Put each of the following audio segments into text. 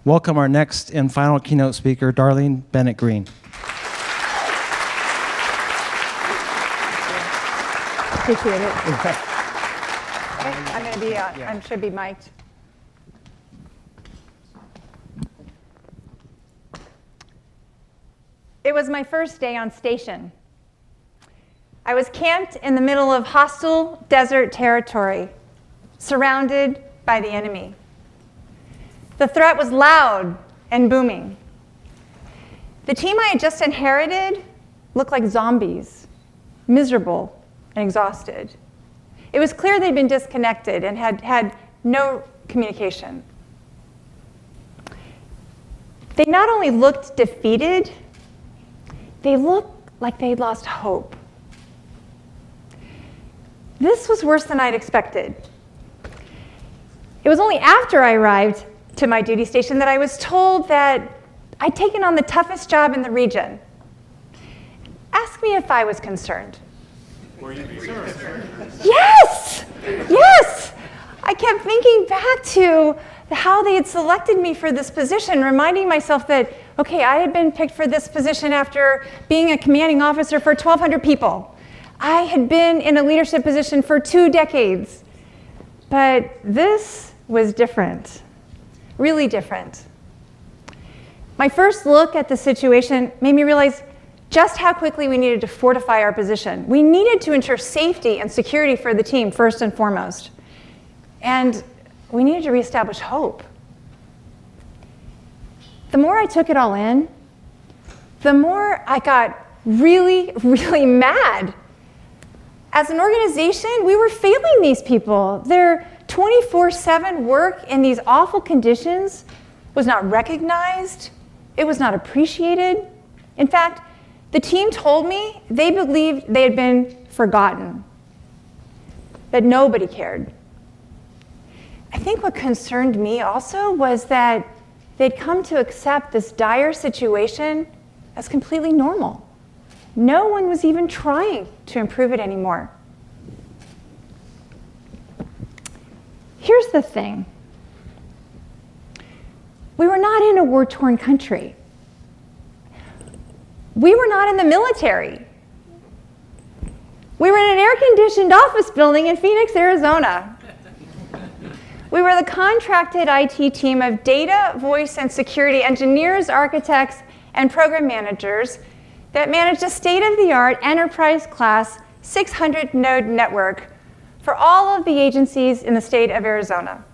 welcome our next and final keynote speaker, Darlene Bennett Greene. Appreciate it. Okay, I'm going to be, I should be mic'd. It was my first day on station. I was camped in the middle of hostile desert territory, surrounded by the enemy. The threat was loud and booming. The team I had just inherited looked like zombies, miserable and exhausted. It was clear they'd been disconnected and had no communication. They not only looked defeated, they looked like they'd lost hope. This was worse than I'd expected. It was only after I arrived to my duty station that I was told that I'd taken on the toughest job in the region. Ask me if I was concerned. Were you concerned? Yes! Yes! I kept thinking back to how they had selected me for this position, reminding myself that, okay, I had been picked for this position after being a commanding officer for 1,200 people. I had been in a leadership position for 2 decades. But this was different, really different. My first look at the situation made me realize just how quickly we needed to fortify our position. We needed to ensure safety and security for the team first and foremost. And we needed to reestablish hope. The more I took it all in, the more I got really, really mad. As an organization, we were failing these people. Their 24/7 work in these awful conditions was not recognized. It was not appreciated. In fact, the team told me they believed they had been forgotten, that nobody cared. I think what concerned me also was that they'd come to accept this dire situation as completely normal. No one was even trying to improve it anymore. Here's the thing. We were not in a war-torn country. We were not in the military. We were in an air-conditioned office building in Phoenix, Arizona. We were the contracted IT team of data, voice, and security engineers, architects, and program managers that managed a state-of-the-art enterprise-class 600-node network for all of the agencies in the state of Arizona.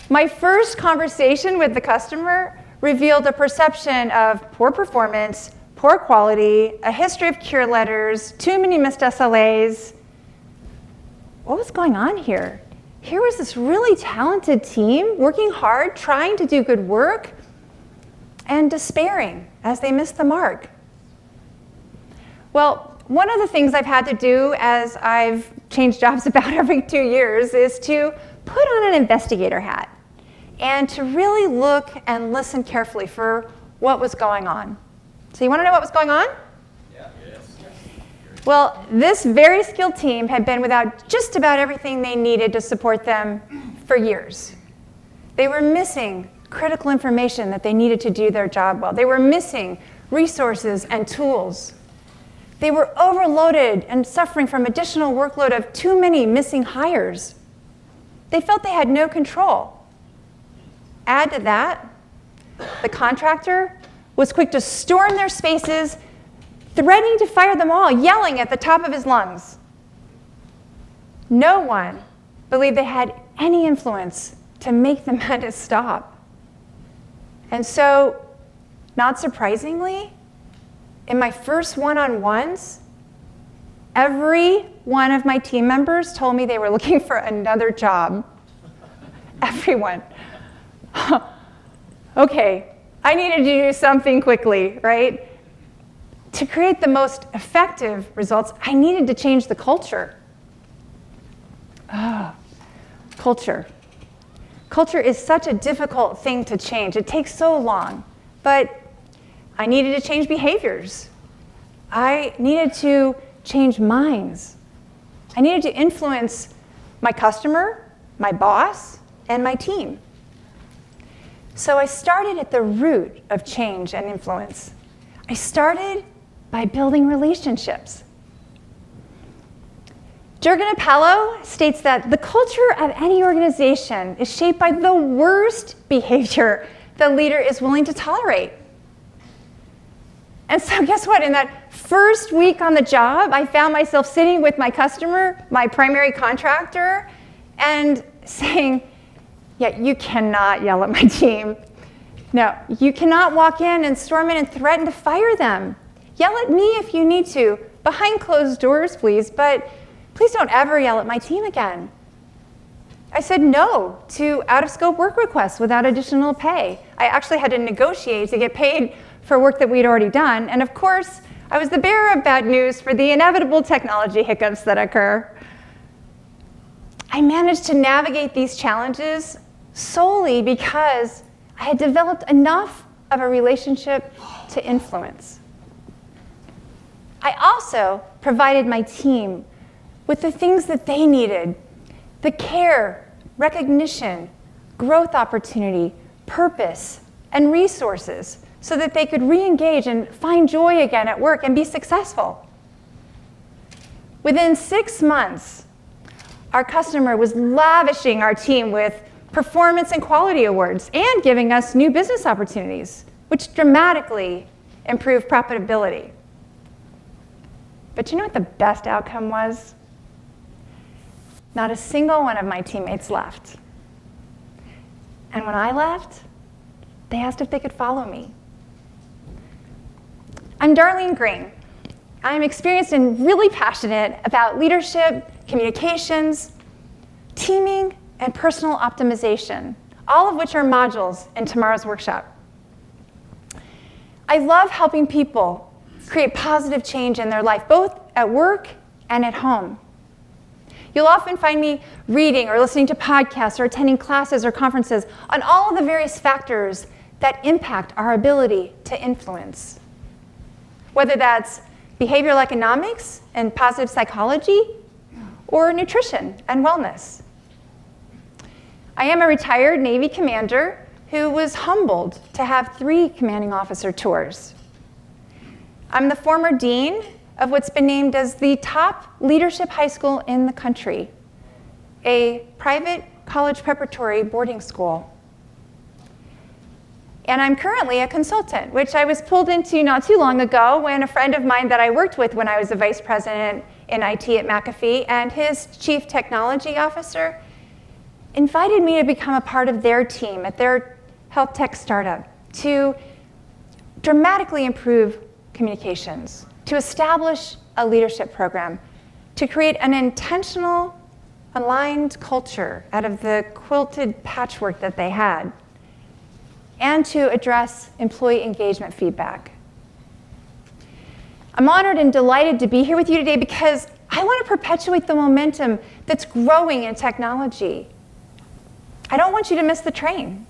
My first conversation with the customer revealed a perception of poor performance, poor quality, a history of cure letters, too many missed SLAs. What was going on here? Here was this really talented team working hard, trying to do good work, and despairing as they missed the mark. Well, one of the things I've had to do as I've changed jobs about every 2 years is to put on an investigator hat and to really look and listen carefully for what was going on. So you want to know what was going on? Yeah. Yes. Well, this very skilled team had been without just about everything they needed to support them for years. They were missing critical information that they needed to do their job well. They were missing resources and tools. They were overloaded and suffering from additional workload of too many missing hires. They felt they had no control. Add to that, the contractor was quick to storm their spaces, threatening to fire them all, yelling at the top of his lungs. No one believed they had any influence to make the madness stop. And so, not surprisingly, in my first one-on-ones, every one of my team members told me they were looking for another job. Everyone. Okay, I needed to do something quickly, right? To create the most effective results, I needed to change the culture. Culture. Culture is such a difficult thing to change. It takes so long. But I needed to change behaviors. I needed to change minds. I needed to influence my customer, my boss, and my team. So I started at the root of change and influence. I started by building relationships. Jürgen Apello states that the culture of any organization is shaped by the worst behavior the leader is willing to tolerate. And so guess what? In that first week on the job, I found myself sitting with my customer, my primary contractor, and saying, yeah, you cannot yell at my team. No, you cannot walk in and storm in and threaten to fire them. Yell at me if you need to, behind closed doors, please, but please don't ever yell at my team again. I said no to out-of-scope work requests without additional pay. I actually had to negotiate to get paid for work that we'd already done. And of course, I was the bearer of bad news for the inevitable technology hiccups that occur. I managed to navigate these challenges solely because I had developed enough of a relationship to influence. I also provided my team with the things that they needed: the care, recognition, growth opportunity, purpose, and resources so that they could re-engage and find joy again at work and be successful. Within 6 months, our customer was lavishing our team with performance and quality awards and giving us new business opportunities, which dramatically improved profitability. But you know what the best outcome was? Not a single one of my teammates left. And when I left, they asked if they could follow me. I'm Darlene Greene. I'm experienced and really passionate about leadership, communications, teaming, and personal optimization, all of which are modules in tomorrow's workshop. I love helping people create positive change in their life, both at work and at home. You'll often find me reading or listening to podcasts or attending classes or conferences on all of the various factors that impact our ability to influence. Whether that's behavioral economics and positive psychology, or nutrition and wellness. I am a retired Navy commander who was humbled to have 3 commanding officer tours. I'm the former dean of what's been named as the top leadership high school in the country, a private college preparatory boarding school. And I'm currently a consultant, which I was pulled into not too long ago when a friend of mine that I worked with when I was a vice president in IT at McAfee and his chief technology officer invited me to become a part of their team at their health tech startup to dramatically improve communications, to establish a leadership program, to create an intentional, aligned culture out of the quilted patchwork that they had, and to address employee engagement feedback. I'm honored and delighted to be here with you today because I want to perpetuate the momentum that's growing in technology. I don't want you to miss the train.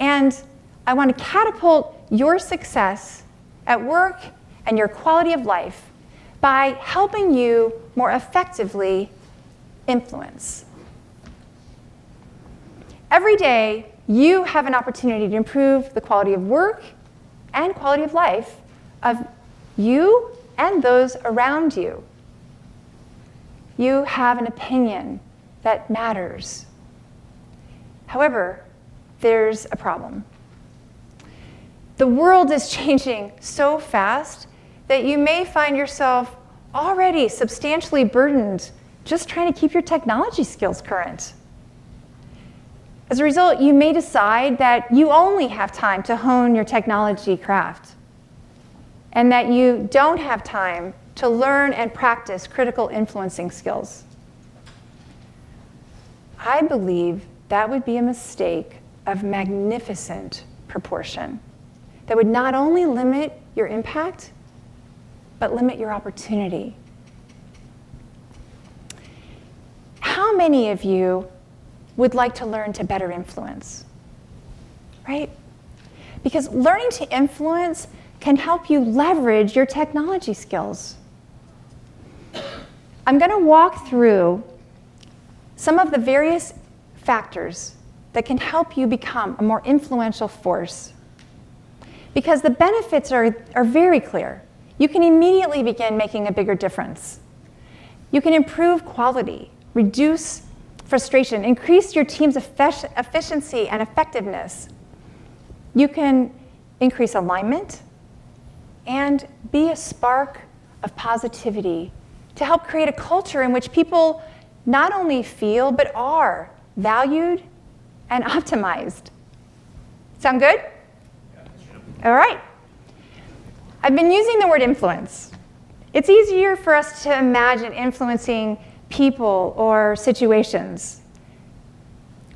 And I want to catapult your success at work and your quality of life by helping you more effectively influence. Every day, you have an opportunity to improve the quality of work and quality of life of you and those around you. You have an opinion that matters. However, there's a problem. The world is changing so fast that you may find yourself already substantially burdened just trying to keep your technology skills current. As a result, you may decide that you only have time to hone your technology craft and that you don't have time to learn and practice critical influencing skills. I believe that would be a mistake of magnificent proportion that would not only limit your impact, but limit your opportunity. How many of you would like to learn to better influence, right? Because learning to influence can help you leverage your technology skills. I'm going to walk through some of the various factors that can help you become a more influential force. Because the benefits are very clear. You can immediately begin making a bigger difference. You can improve quality, reduce frustration, increase your team's efficiency and effectiveness. You can increase alignment and be a spark of positivity to help create a culture in which people not only feel but are valued and optimized. Sound good? All right. I've been using the word influence. It's easier for us to imagine influencing people or situations.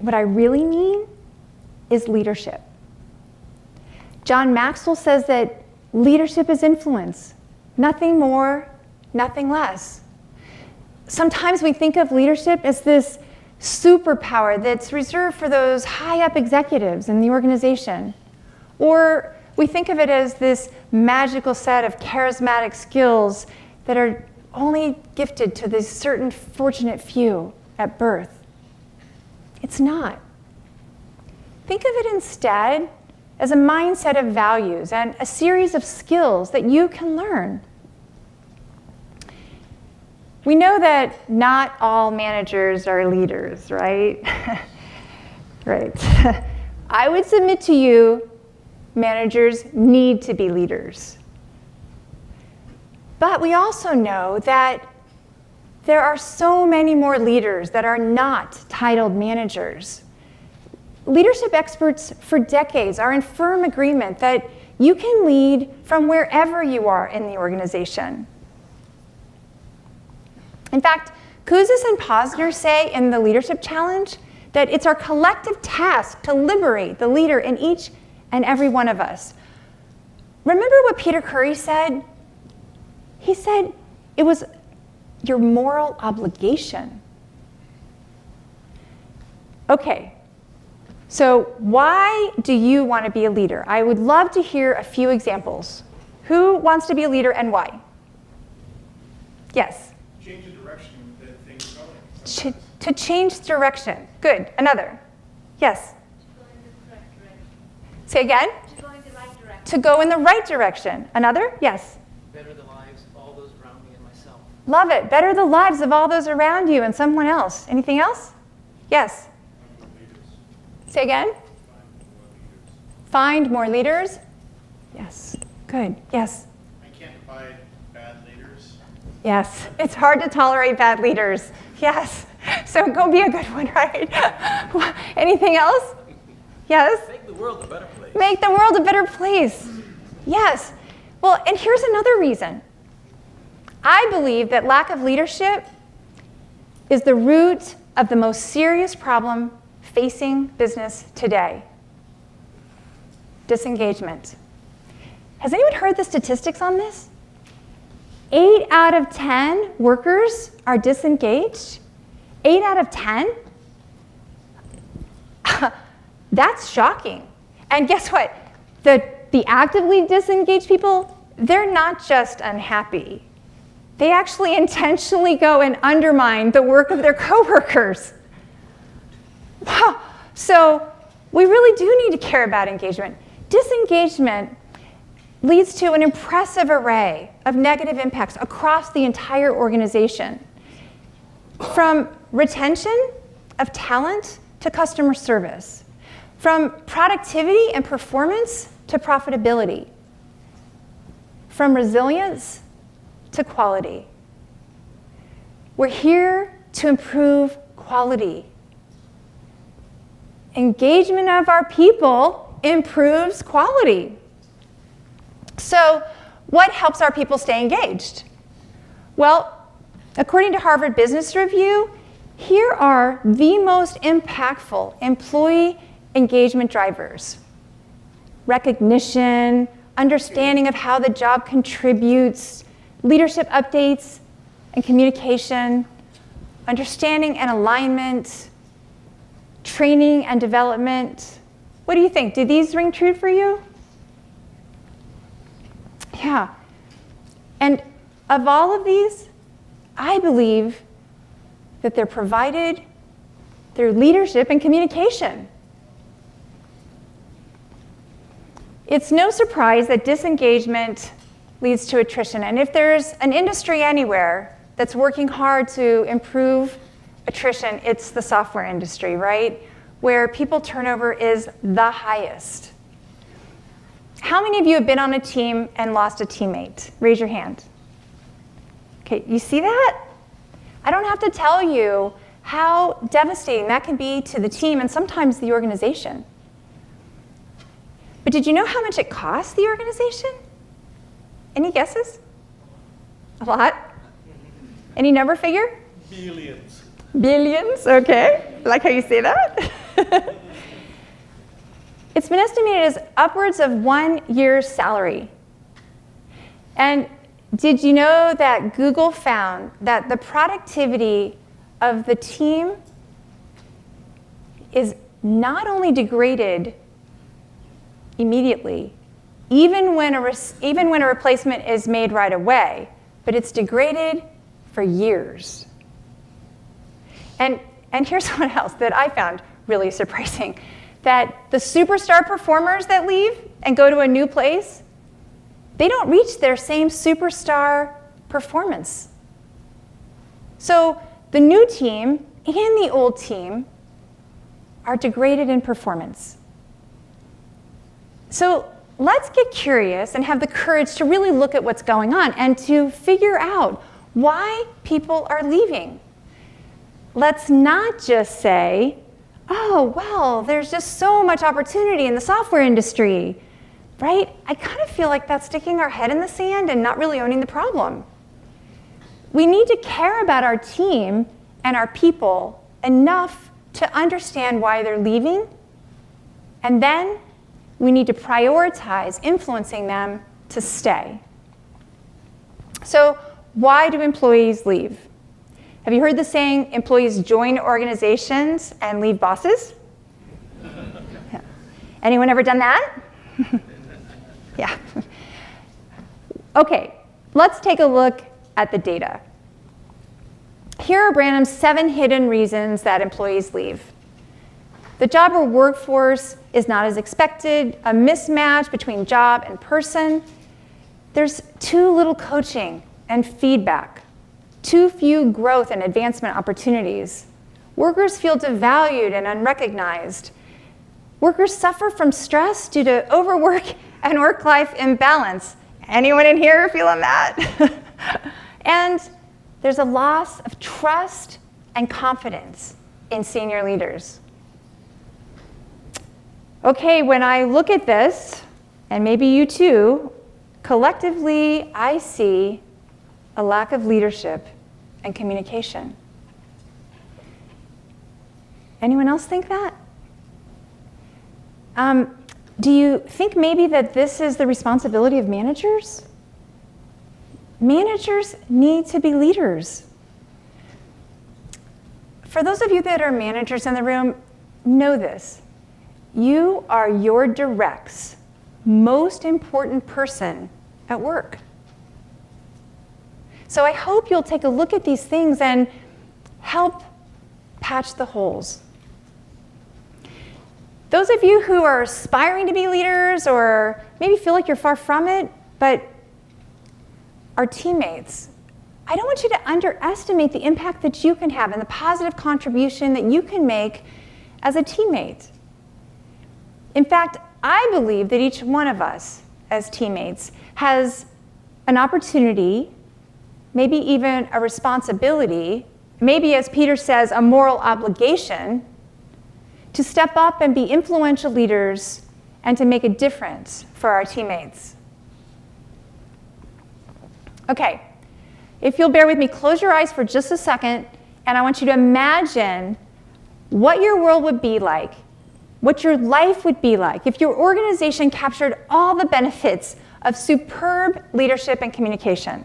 What I really mean is leadership. John Maxwell says that leadership is influence, nothing more, nothing less. Sometimes we think of leadership as this superpower that's reserved for those high-up executives in the organization. Or we think of it as this magical set of charismatic skills that are only gifted to this certain fortunate few at birth. It's not. Think of it instead as a mindset of values and a series of skills that you can learn. We know that not all managers are leaders, right? Right. I would submit to you, managers need to be leaders. But we also know that there are so many more leaders that are not titled managers. Leadership experts for decades are in firm agreement that you can lead from wherever you are in the organization. In fact, Kouzes and Posner say in the Leadership Challenge that it's our collective task to liberate the leader in each and every one of us. Remember what Peter Curry said? He said it was your moral obligation. Okay, so why do you want to be a leader? I would love to hear a few examples. Who wants to be a leader and why? Yes? Change the direction that things are going. To change direction. Good. Another. Yes? To go in the correct direction. Say again? To go in the right direction. To go in the right direction. Another? Yes? Better the lives of all those around me and myself. Love it. Better the lives of all those around you and someone else. Anything else? Yes? Say again? Find more leaders. Yes. Good. Yes? I can't abide bad leaders. Yes. It's hard to tolerate bad leaders. Yes. So go be a good one, right? Anything else? Yes? Make the world a better place. Make the world a better place. Yes. Well, and here's another reason. I believe that lack of leadership is the root of the most serious problem facing business today: disengagement. Has anyone heard the statistics on this? 8 out of 10 workers are disengaged. 8 out of 10? That's shocking. And guess what? The actively disengaged people, they're not just unhappy. They actually intentionally go and undermine the work of their coworkers. Wow. So we really do need to care about engagement. Disengagement leads to an impressive array of negative impacts across the entire organization, from retention of talent to customer service, from productivity and performance to profitability, from resilience to quality. We're here to improve quality. Engagement of our people improves quality. So, what helps our people stay engaged? Well, according to Harvard Business Review, here are the most impactful employee engagement drivers: recognition, understanding of how the job contributes, leadership updates and communication, understanding and alignment, training and development. What do you think? Do these ring true for you? Yeah. And of all of these, I believe that they're provided through leadership and communication. It's no surprise that disengagement leads to attrition. And if there's an industry anywhere that's working hard to improve attrition, it's the software industry, right? Where people turnover is the highest. How many of you have been on a team and lost a teammate? Raise your hand. Okay, you see that? I don't have to tell you how devastating that can be to the team and sometimes the organization. But did you know how much it costs the organization? Any guesses? A lot? Any number figure? Billions. Billions, okay. I like how you say that. It's been estimated as upwards of 1 year's salary. And did you know that Google found that the productivity of the team is not only degraded immediately, even when a replacement is made right away, but it's degraded for years. And here's what else that I found really surprising, that the superstar performers that leave and go to a new place, they don't reach their same superstar performance. So the new team and the old team are degraded in performance. So let's get curious and have the courage to really look at what's going on and to figure out why people are leaving. Let's not just say, oh, well, there's just so much opportunity in the software industry, right? I kind of feel like that's sticking our head in the sand and not really owning the problem. We need to care about our team and our people enough to understand why they're leaving, and then we need to prioritize influencing them to stay. So why do employees leave? Have you heard the saying, employees join organizations and leave bosses? Yeah. Anyone ever done that? Yeah. Okay, let's take a look at the data. Here are Branham's 7 hidden reasons that employees leave. The job or workforce is not as expected, a mismatch between job and person. There's too little coaching and feedback, too few growth and advancement opportunities. Workers feel devalued and unrecognized. Workers suffer from stress due to overwork and work-life imbalance. Anyone in here feeling that? And there's a loss of trust and confidence in senior leaders. Okay, when I look at this, and maybe you too, collectively I see a lack of leadership and communication. Anyone else think that? Do you think maybe that this is the responsibility of managers? Managers need to be leaders. For those of you that are managers in the room, know this. You are your direct's most important person at work. So I hope you'll take a look at these things and help patch the holes. Those of you who are aspiring to be leaders or maybe feel like you're far from it, but are teammates, I don't want you to underestimate the impact that you can have and the positive contribution that you can make as a teammate. In fact, I believe that each one of us as teammates has an opportunity, maybe even a responsibility, maybe as Peter says, a moral obligation to step up and be influential leaders and to make a difference for our teammates. Okay, if you'll bear with me, close your eyes for just a second, and I want you to imagine what your world would be like, what your life would be like if your organization captured all the benefits of superb leadership and communication.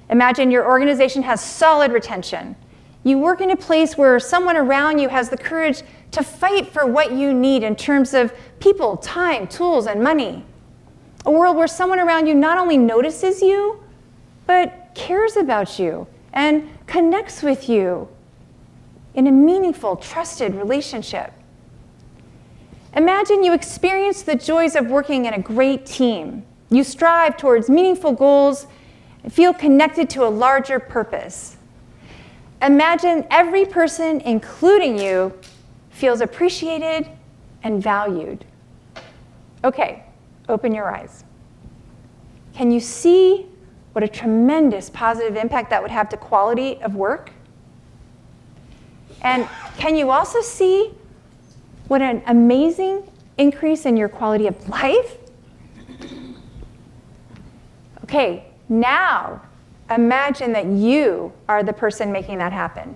Imagine your organization has solid retention. You work in a place where someone around you has the courage to fight for what you need in terms of people, time, tools, and money. A world where someone around you not only notices you, but cares about you and connects with you in a meaningful, trusted relationship. Imagine you experience the joys of working in a great team. You strive towards meaningful goals and feel connected to a larger purpose. Imagine every person, including you, feels appreciated and valued. Okay, open your eyes. Can you see what a tremendous positive impact that would have to quality of work? And can you also see what an amazing increase in your quality of life? Okay, now imagine that you are the person making that happen.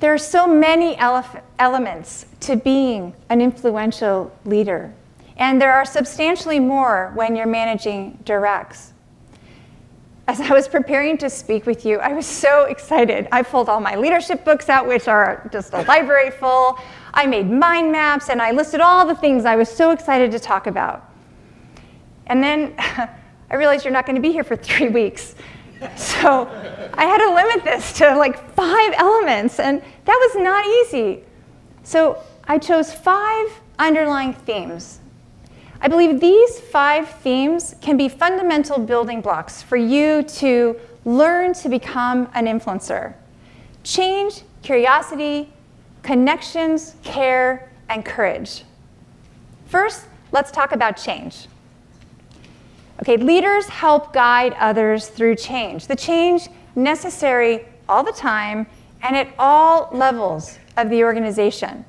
There are so many elements to being an influential leader, and there are substantially more when you're managing directs. As I was preparing to speak with you, I was so excited. I pulled all my leadership books out, which are just a library full. I made mind maps, and I listed all the things I was so excited to talk about. And then I realized you're not going to be here for 3 weeks. So I had to limit this to like 5 elements, and that was not easy. So I chose 5 underlying themes. I believe these 5 themes can be fundamental building blocks for you to learn to become an influencer. Change, curiosity, connections, care, and courage. First, let's talk about change. Okay, leaders help guide others through change. The change necessary all the time and at all levels of the organization.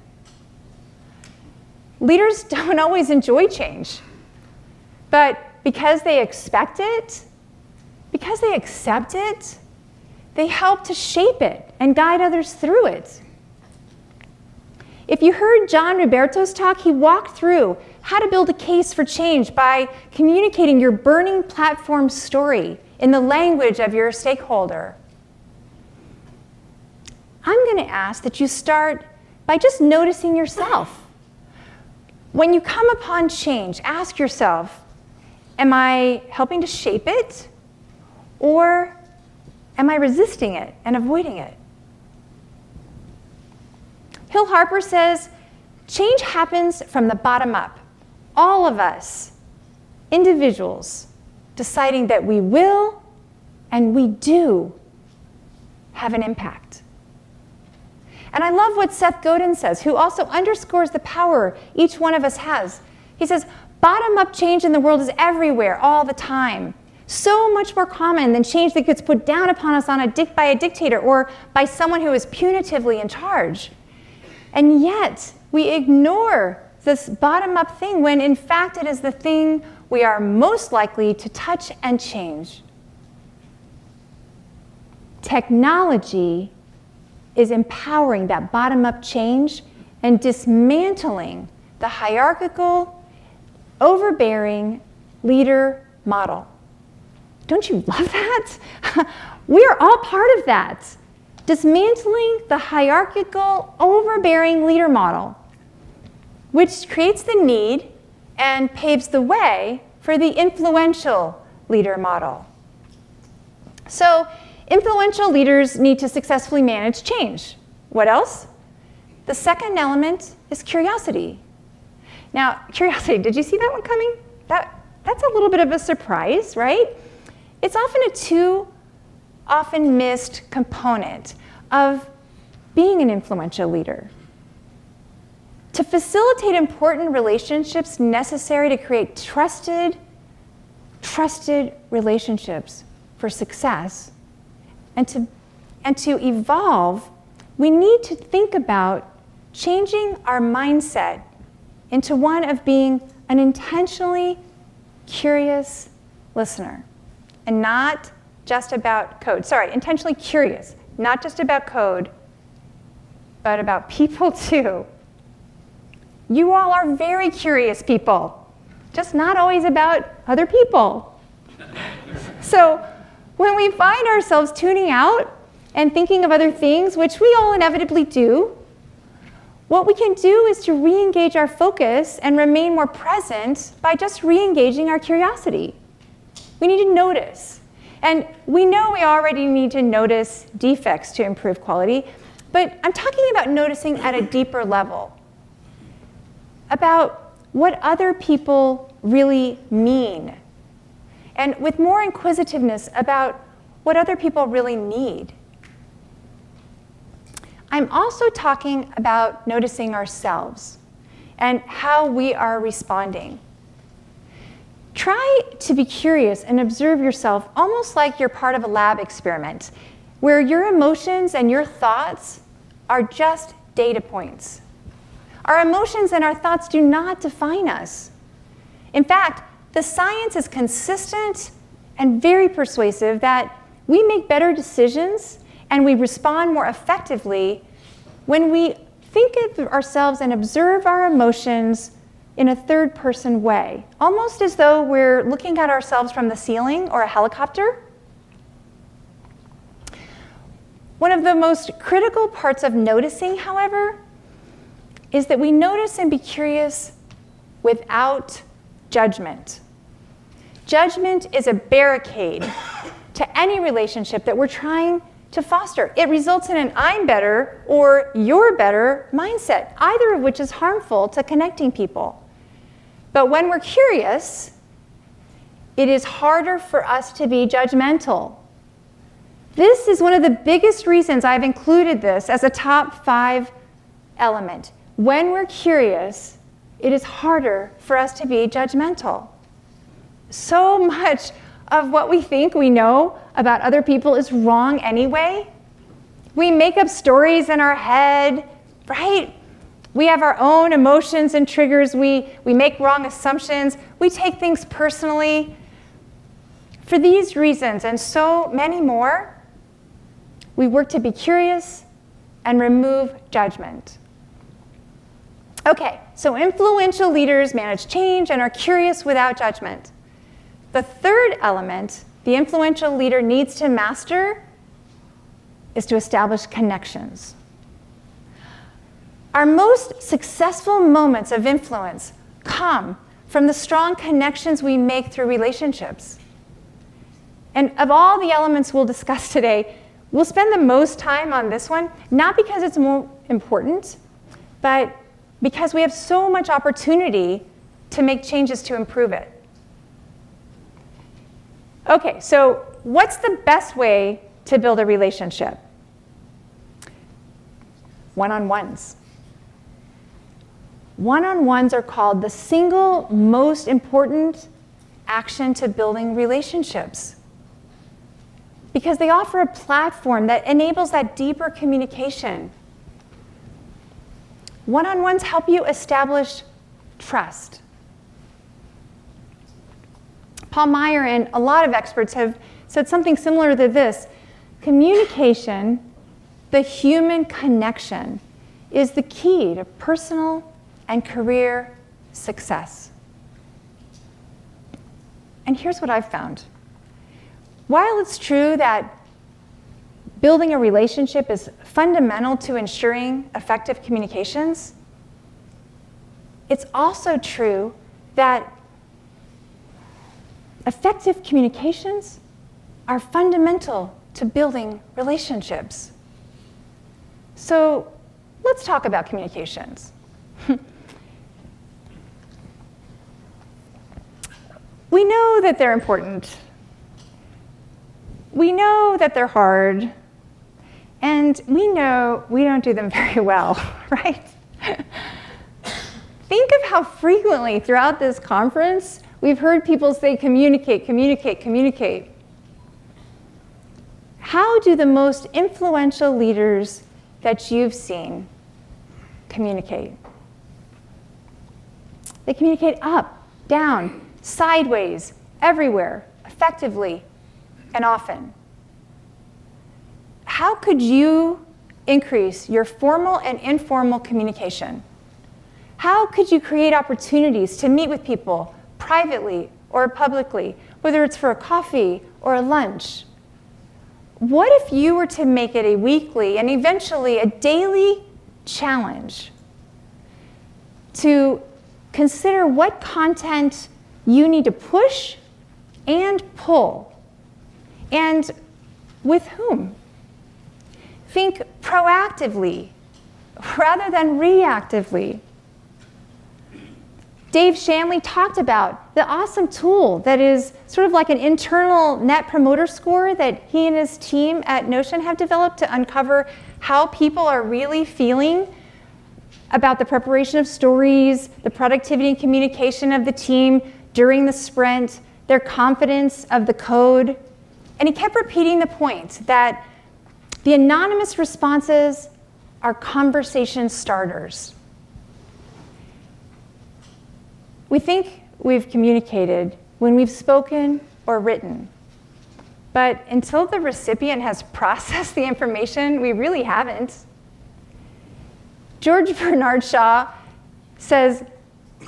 Leaders don't always enjoy change, but because they expect it, because they accept it, they help to shape it and guide others through it. If you heard John Roberto's talk, he walked through how to build a case for change by communicating your burning platform story in the language of your stakeholder. I'm going to ask that you start by just noticing yourself. When you come upon change, ask yourself, am I helping to shape it, or am I resisting it and avoiding it? Hill Harper says, change happens from the bottom up. All of us, individuals, deciding that we will and we do have an impact. And I love what Seth Godin says, who also underscores the power each one of us has. He says, bottom-up change in the world is everywhere, all the time. So much more common than change that gets put down upon us by a dictator or by someone who is punitively in charge. And yet, we ignore this bottom-up thing when, in fact, it is the thing we are most likely to touch and change. Technology is empowering that bottom-up change and dismantling the hierarchical, overbearing leader model. Don't you love that? We are all part of that. Dismantling the hierarchical, overbearing leader model, which creates the need and paves the way for the influential leader model. So, influential leaders need to successfully manage change. What else? The second element is curiosity. Now, curiosity, did you see that one coming? That's a little bit of a surprise, right? It's often a too often missed component of being an influential leader. To facilitate important relationships necessary to create trusted relationships for success, and to evolve, we need to think about changing our mindset into one of being an intentionally curious listener and not just about code. Sorry, intentionally curious, not just about code, but about people too. You all are very curious people, just not always about other people. So when we find ourselves tuning out and thinking of other things, which we all inevitably do, what we can do is to re-engage our focus and remain more present by just re-engaging our curiosity. We need to notice. And we know we already need to notice defects to improve quality, But I'm talking about noticing at a deeper level, about what other people really mean, and with more inquisitiveness about what other people really need. I'm also talking about noticing ourselves and how we are responding. Try to be curious and observe yourself almost like you're part of a lab experiment, where your emotions and your thoughts are just data points. Our emotions and our thoughts do not define us. In fact, the science is consistent and very persuasive that we make better decisions and we respond more effectively when we think of ourselves and observe our emotions in a third-person way, almost as though we're looking at ourselves from the ceiling or a helicopter. One of the most critical parts of noticing, however, is that we notice and be curious without judgment. Judgment is a barricade to any relationship that we're trying to foster. It results in an I'm better or you're better mindset, either of which is harmful to connecting people. But when we're curious, it is harder for us to be judgmental. This is one of the biggest reasons I've included this as a top 5 element. When we're curious, it is harder for us to be judgmental. So much of what we think we know about other people is wrong anyway. We make up stories in our head, right? We have our own emotions and triggers. We make wrong assumptions. We take things personally. For these reasons and so many more, we work to be curious and remove judgment. Okay, so influential leaders manage change and are curious without judgment. The third element the influential leader needs to master is to establish connections. Our most successful moments of influence come from the strong connections we make through relationships. And of all the elements we'll discuss today, we'll spend the most time on this one, not because it's more important, but because we have so much opportunity to make changes to improve it. Okay, so what's the best way to build a relationship? One-on-ones. One-on-ones are called the single most important action to building relationships because they offer a platform that enables that deeper communication. One-on-ones help you establish trust. Paul Meyer and a lot of experts have said something similar to this. Communication, the human connection, is the key to personal and career success. And here's what I've found. While it's true that building a relationship is fundamental to ensuring effective communications, it's also true that effective communications are fundamental to building relationships. So let's talk about communications. We know that they're important. We know that they're hard. And we know we don't do them very well, right? Think of how frequently throughout this conference we've heard people say communicate, communicate, communicate. How do the most influential leaders that you've seen communicate? They communicate up, down, sideways, everywhere, effectively, and often. How could you increase your formal and informal communication? How could you create opportunities to meet with people privately or publicly, whether it's for a coffee or a lunch? What if you were to make it a weekly and eventually a daily challenge to consider what content you need to push and pull, and with whom? think proactively rather than reactively. Dave Shanley talked about the awesome tool that is sort of like an internal net promoter score that he and his team at Notion have developed to uncover how people are really feeling about the preparation of stories, the productivity and communication of the team during the sprint, their confidence of the code. And he kept repeating the point that the anonymous responses are conversation starters. We think we've communicated when we've spoken or written. But until the recipient has processed the information, we really haven't. George Bernard Shaw says,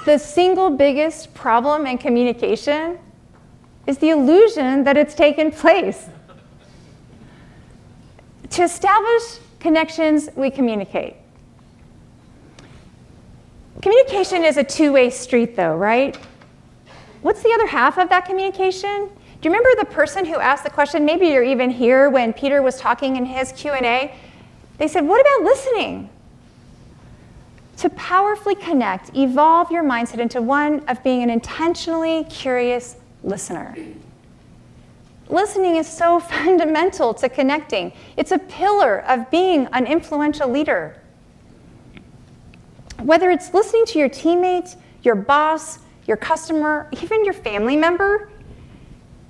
the single biggest problem in communication is the illusion that it's taken place. To establish connections, we communicate. Communication is a two-way street though, right? What's the other half of that communication? Do you remember the person who asked the question, maybe you're even here when Peter was talking in his Q&A? They said, what about listening? To powerfully connect, evolve your mindset into one of being an intentionally curious listener. Listening is so fundamental to connecting. It's a pillar of being an influential leader. Whether it's listening to your teammates, your boss, your customer, even your family member,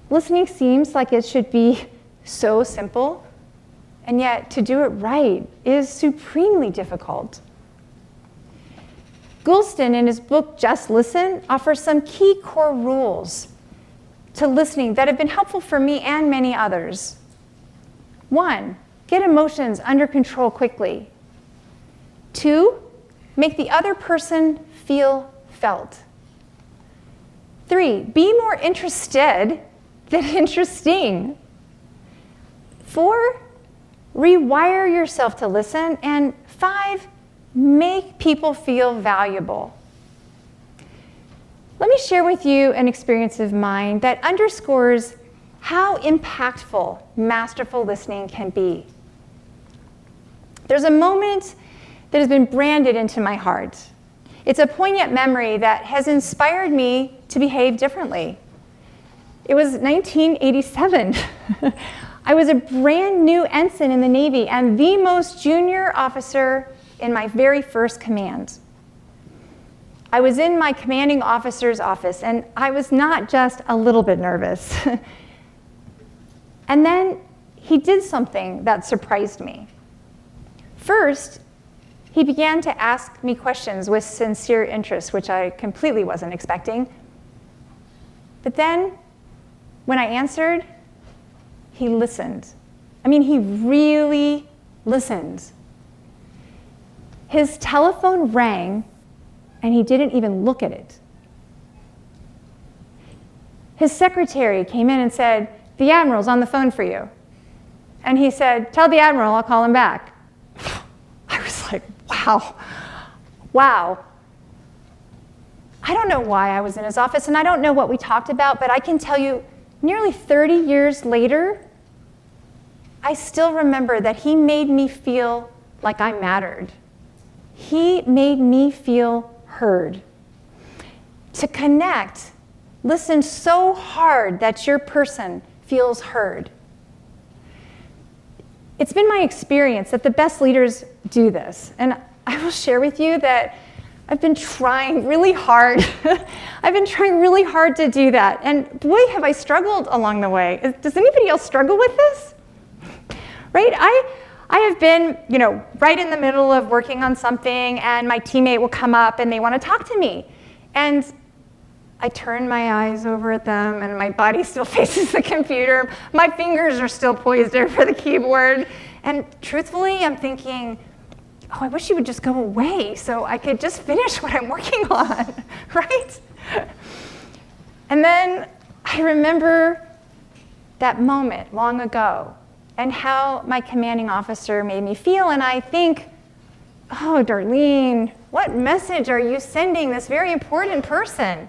listening seems like it should be so simple, and yet to do it right is supremely difficult. Goulston, in his book, Just Listen, offers some key core rules to listening that have been helpful for me and many others. 1, get emotions under control quickly. 2, make the other person feel felt. 3, be more interested than interesting. 4, rewire yourself to listen. And 5, make people feel valuable. Let me share with you an experience of mine that underscores how impactful masterful listening can be. There's a moment that has been branded into my heart. It's a poignant memory that has inspired me to behave differently. It was 1987. I was a brand new ensign in the Navy and the most junior officer in my very first command. I was in my commanding officer's office, and I was not just a little bit nervous. And then he did something that surprised me. First, he began to ask me questions with sincere interest, which I completely wasn't expecting. But then, when I answered, he listened. I mean, he really listened. His telephone rang, and he didn't even look at it. His secretary came in and said, the Admiral's on the phone for you. And he said, tell the Admiral I'll call him back. I was like, wow. I don't know why I was in his office, and I don't know what we talked about, but I can tell you, nearly 30 years later, I still remember that he made me feel like I mattered. He made me feel heard. To connect, listen so hard that your person feels heard. It's been my experience that the best leaders do this. And I will share with you that I've been trying really hard. I've been trying really hard to do that. And boy, have I struggled along the way. Does anybody else struggle with this? Right? I have been, right in the middle of working on something, and my teammate will come up and they want to talk to me. And I turn my eyes over at them, and my body still faces the computer. My fingers are still poised over the keyboard. And truthfully, I'm thinking, oh, I wish you would just go away so I could just finish what I'm working on, right? And then I remember that moment long ago and how my commanding officer made me feel, and I think, oh, Darlene, what message are you sending this very important person?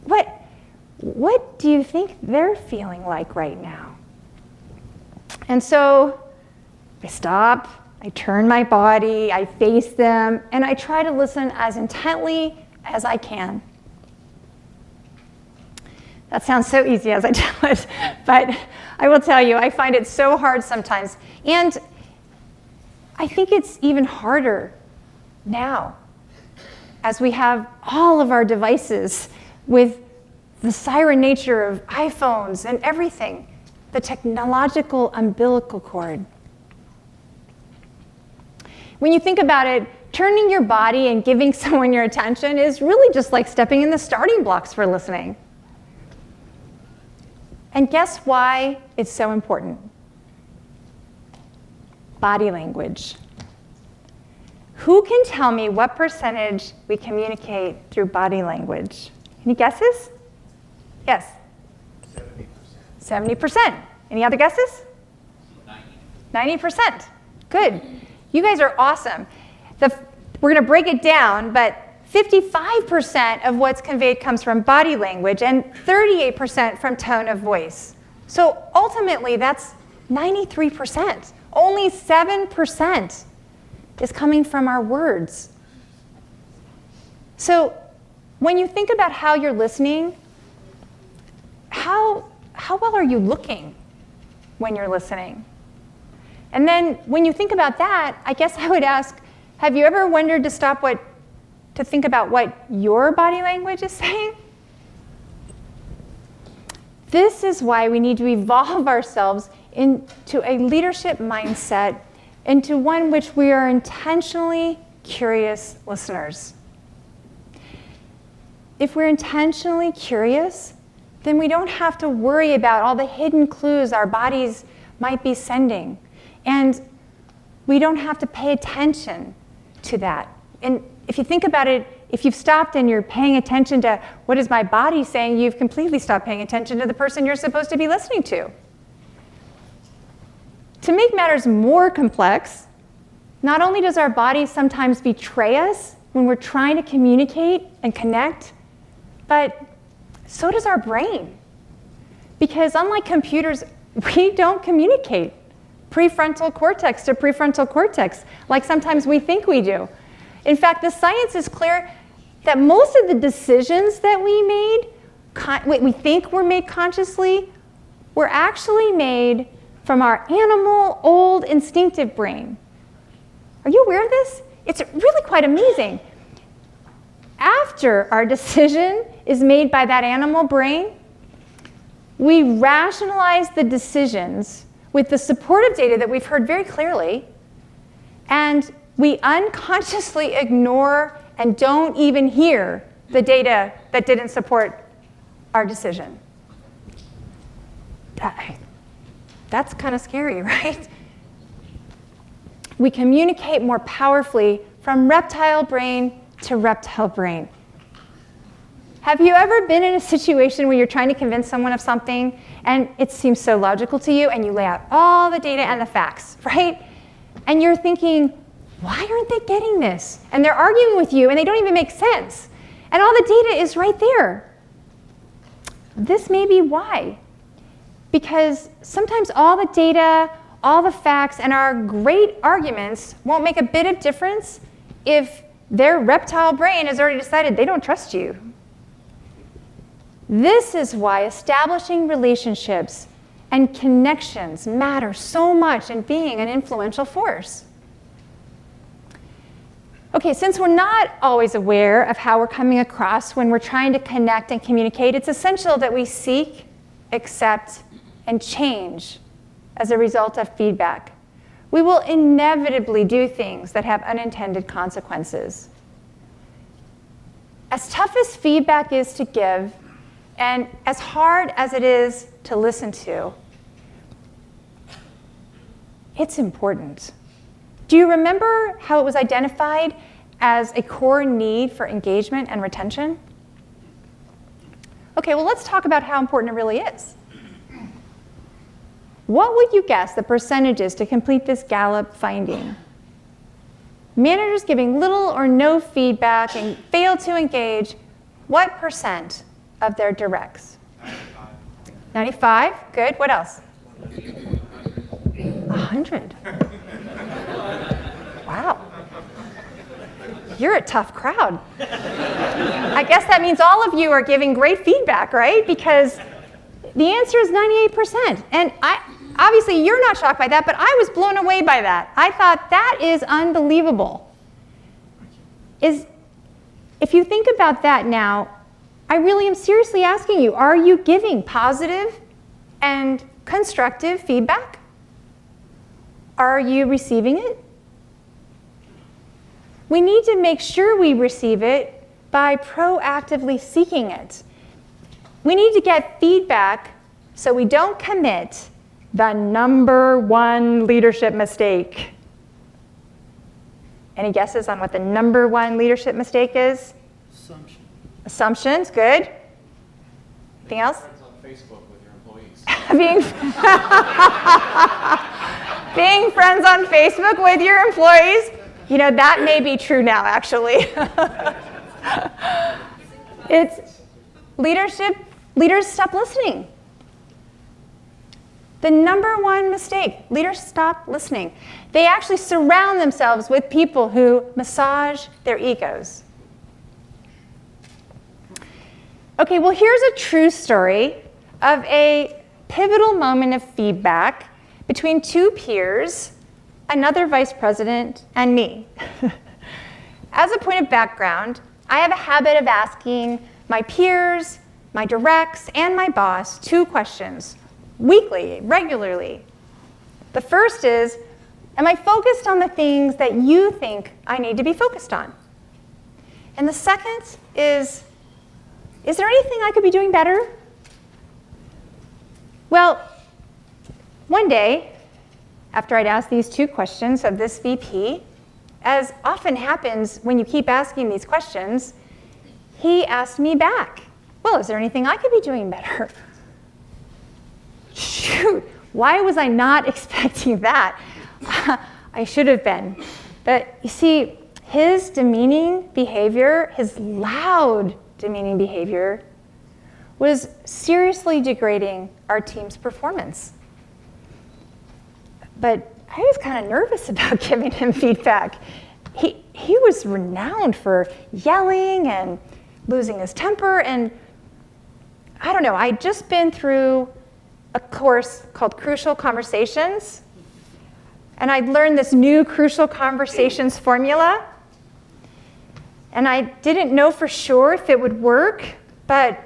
What do you think they're feeling like right now? And so I stop, I turn my body, I face them, and I try to listen as intently as I can. That sounds so easy as I tell it, but I will tell you, I find it so hard sometimes. And I think it's even harder now, as we have all of our devices with the siren nature of iPhones and everything, the technological umbilical cord. When you think about it, turning your body and giving someone your attention is really just like stepping in the starting blocks for listening. And guess why it's so important? Body language. Who can tell me what percentage we communicate through body language? Any guesses? Yes? 70%. 70%. Any other guesses? 90%. Good. You guys are awesome. We're going to break it down, but 55% of what's conveyed comes from body language and 38% from tone of voice. So ultimately, that's 93%. Only 7% is coming from our words. So when you think about how you're listening, how well are you looking when you're listening? And then when you think about that, I guess I would ask, have you ever wondered to think about what your body language is saying? This is why we need to evolve ourselves into a leadership mindset, into one which we are intentionally curious listeners. If we're intentionally curious, then we don't have to worry about all the hidden clues our bodies might be sending. And we don't have to pay attention to that. And if you think about it, if you've stopped and you're paying attention to what is my body saying, you've completely stopped paying attention to the person you're supposed to be listening to. To make matters more complex, not only does our body sometimes betray us when we're trying to communicate and connect, but so does our brain. Because unlike computers, we don't communicate prefrontal cortex to prefrontal cortex like sometimes we think we do. In fact, the science is clear that most of the decisions that we think were made consciously were actually made from our animal, old, instinctive brain. Are you aware of this? It's really quite amazing. After our decision is made by that animal brain, we rationalize the decisions with the supportive data that we've heard very clearly, and we unconsciously ignore and don't even hear the data that didn't support our decision. That's kind of scary, right? We communicate more powerfully from reptile brain to reptile brain. Have you ever been in a situation where you're trying to convince someone of something and it seems so logical to you and you lay out all the data and the facts, right? And you're thinking, why aren't they getting this? And they're arguing with you and they don't even make sense. And all the data is right there. This may be why. Because sometimes all the data, all the facts, and our great arguments won't make a bit of difference if their reptile brain has already decided they don't trust you. This is why establishing relationships and connections matter so much in being an influential force. Okay, since we're not always aware of how we're coming across when we're trying to connect and communicate, it's essential that we seek, accept, and change as a result of feedback. We will inevitably do things that have unintended consequences. As tough as feedback is to give, and as hard as it is to listen to, it's important. Do you remember how it was identified as a core need for engagement and retention? Okay, well, let's talk about how important it really is. What would you guess the percentage is to complete this Gallup finding? Managers giving little or no feedback and fail to engage, what percent of their directs? 95. Good. What else? 100. Wow. You're a tough crowd. I guess that means all of you are giving great feedback, right? Because the answer is 98%. And obviously you're not shocked by that, but I was blown away by that. I thought that is unbelievable. If you think about that now, I really am seriously asking you, are you giving positive and constructive feedback? Are you receiving it? We need to make sure we receive it by proactively seeking it. We need to get feedback so we don't commit the #1 leadership mistake. Any guesses on what the #1 leadership mistake is? Assumptions, good. Anything else? Friends on Facebook with your employees. Being friends on Facebook with your employees. You know, that may be true now, actually. It's leadership. Leaders stop listening. The #1 mistake, leaders stop listening. They actually surround themselves with people who massage their egos. Okay, well, here's a true story of a pivotal moment of feedback between two peers, another vice president, and me. As a point of background, I have a habit of asking my peers, my directs, and my boss 2 questions weekly, regularly. The first is, am I focused on the things that you think I need to be focused on? And the second is there anything I could be doing better? Well, one day, after I'd asked these 2 questions of this VP, as often happens when you keep asking these questions, he asked me back, well, is there anything I could be doing better? Shoot, why was I not expecting that? I should have been. But you see, his demeaning behavior, his loud demeaning behavior, was seriously degrading our team's performance. But I was kind of nervous about giving him feedback. He was renowned for yelling and losing his temper, and I don't know, I'd just been through a course called Crucial Conversations, and I'd learned this new Crucial Conversations formula, and I didn't know for sure if it would work, but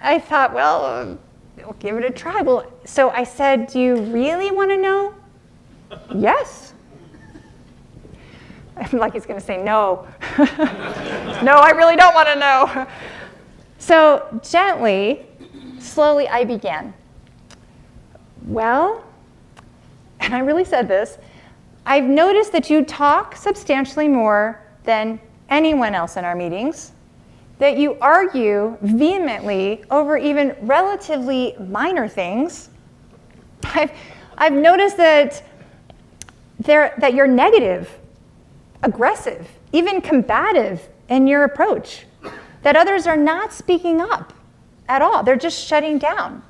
I thought, well, we'll give it a try. Well, so I said, do you really want to know? Yes. I'm like he's going to say no. No, I really don't want to know. So gently, slowly, I began. Well, and I really said this, I've noticed that you talk substantially more than anyone else in our meetings, that you argue vehemently over even relatively minor things. I've noticed that you're negative, aggressive, even combative in your approach, that others are not speaking up at all. They're just shutting down.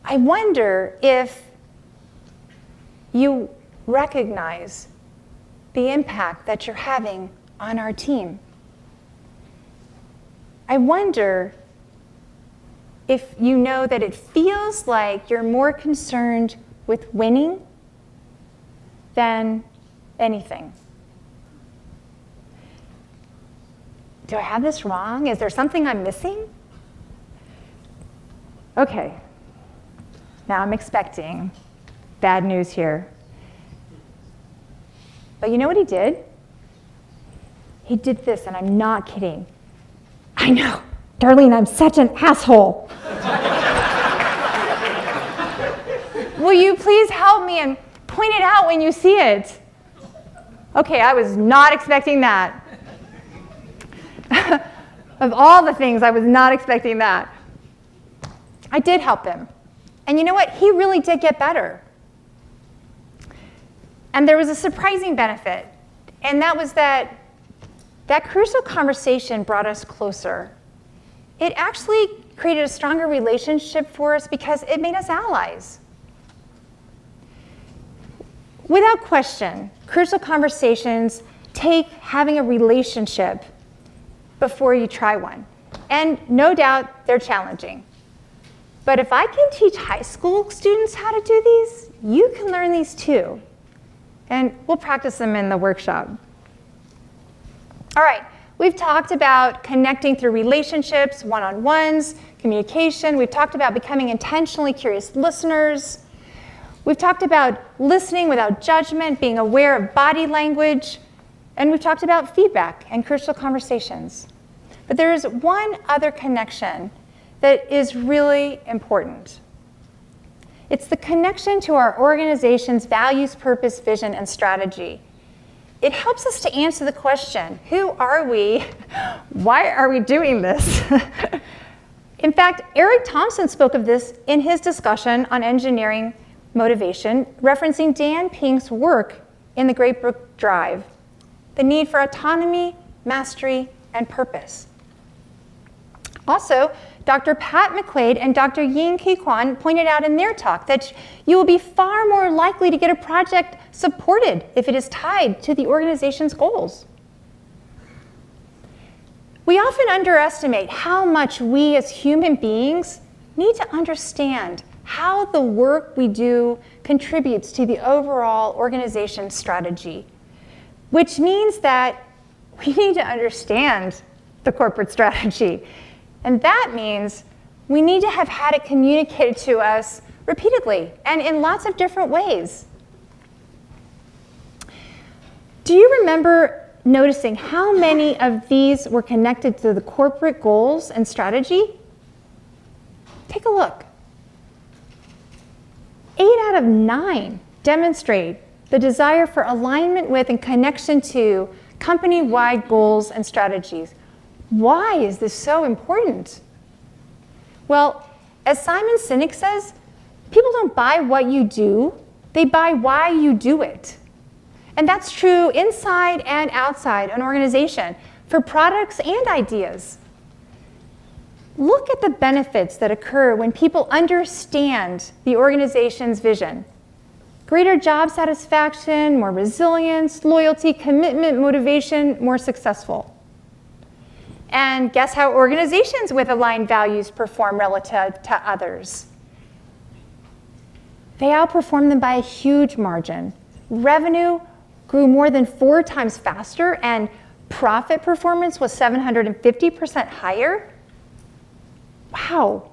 I wonder if you recognize the impact that you're having on our team. I wonder if you know that it feels like you're more concerned with winning than anything. Do I have this wrong? Is there something I'm missing? Okay. Now I'm expecting bad news here. But you know what he did? He did this, and I'm not kidding. I know, Darlene, I'm such an asshole. Will you please help me and point it out when you see it? Okay, I was not expecting that. Of all the things, I was not expecting that. I did help him. And you know what? He really did get better. And there was a surprising benefit, and that was that crucial conversation brought us closer. It actually created a stronger relationship for us because it made us allies. Without question, crucial conversations take having a relationship before you try one. And no doubt they're challenging. But if I can teach high school students how to do these, you can learn these too. And we'll practice them in the workshop. All right, we've talked about connecting through relationships, one-on-ones, communication. We've talked about becoming intentionally curious listeners. We've talked about listening without judgment, being aware of body language. And we've talked about feedback and crucial conversations. But there is one other connection that is really important. It's the connection to our organization's values, purpose, vision, and strategy. It helps us to answer the question, who are we? Why are we doing this? In fact, Eric Thompson spoke of this in his discussion on engineering motivation, referencing Dan Pink's work in the Great Brook Drive, the need for autonomy, mastery, and purpose. Also, Dr. Pat McQuaid and Dr. Ying Ki Kwan pointed out in their talk that you will be far more likely to get a project supported if it is tied to the organization's goals. We often underestimate how much we as human beings need to understand how the work we do contributes to the overall organization strategy, which means that we need to understand the corporate strategy. And that means we need to have had it communicated to us repeatedly and in lots of different ways. Do you remember noticing how many of these were connected to the corporate goals and strategy? Take a look. 8 out of 9 demonstrate the desire for alignment with and connection to company-wide goals and strategies. Why is this so important? Well, as Simon Sinek says, people don't buy what you do, they buy why you do it. And that's true inside and outside an organization, for products and ideas. Look at the benefits that occur when people understand the organization's vision. Greater job satisfaction, more resilience, loyalty, commitment, motivation, more successful. And guess how organizations with aligned values perform relative to others? They outperform them by a huge margin. Revenue grew more than 4 times faster, and profit performance was 750% higher. Wow.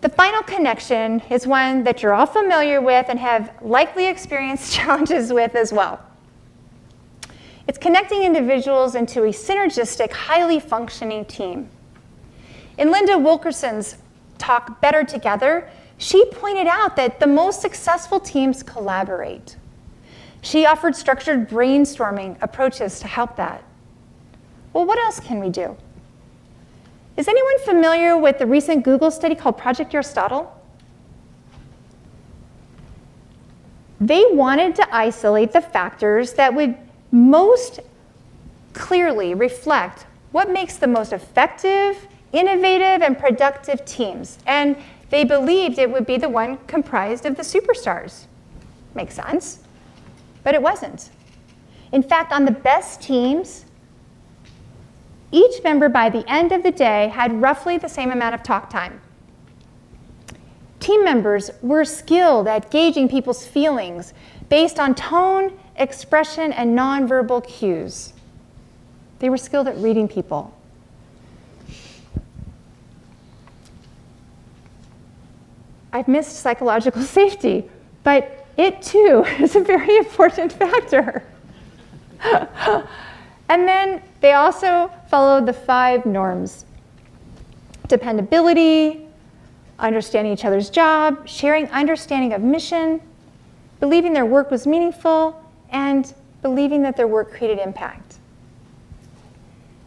The final connection is one that you're all familiar with and have likely experienced challenges with as well. It's connecting individuals into a synergistic, highly functioning team. In Linda Wilkerson's talk, Better Together, she pointed out that the most successful teams collaborate. She offered structured brainstorming approaches to help that. Well, what else can we do? Is anyone familiar with the recent Google study called Project Aristotle? They wanted to isolate the factors that would most clearly reflect what makes the most effective, innovative, and productive teams. And they believed it would be the one comprised of the superstars. Makes sense. But it wasn't. In fact, on the best teams, each member by the end of the day had roughly the same amount of talk time. Team members were skilled at gauging people's feelings based on tone, expression, and nonverbal cues. They were skilled at reading people. I've missed psychological safety, but it too is a very important factor. And then they also followed the 5 norms: dependability, understanding each other's job, sharing understanding of mission, believing their work was meaningful, and believing that their work created impact.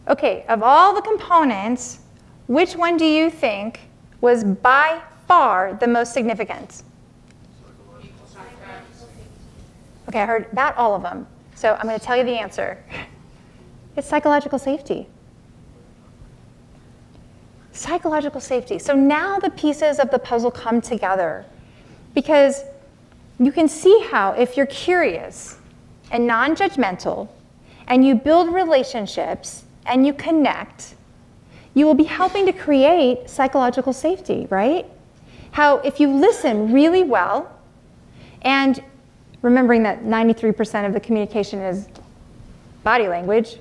Okay, of all the components, which one do you think was by far the most significant? Okay, I heard about all of them. So I'm going to tell you the answer. It's psychological safety. Psychological safety. So now the pieces of the puzzle come together, because you can see how if you're curious and non-judgmental and you build relationships and you connect, you will be helping to create psychological safety, right? How if you listen really well, and remembering that 93% of the communication is body language,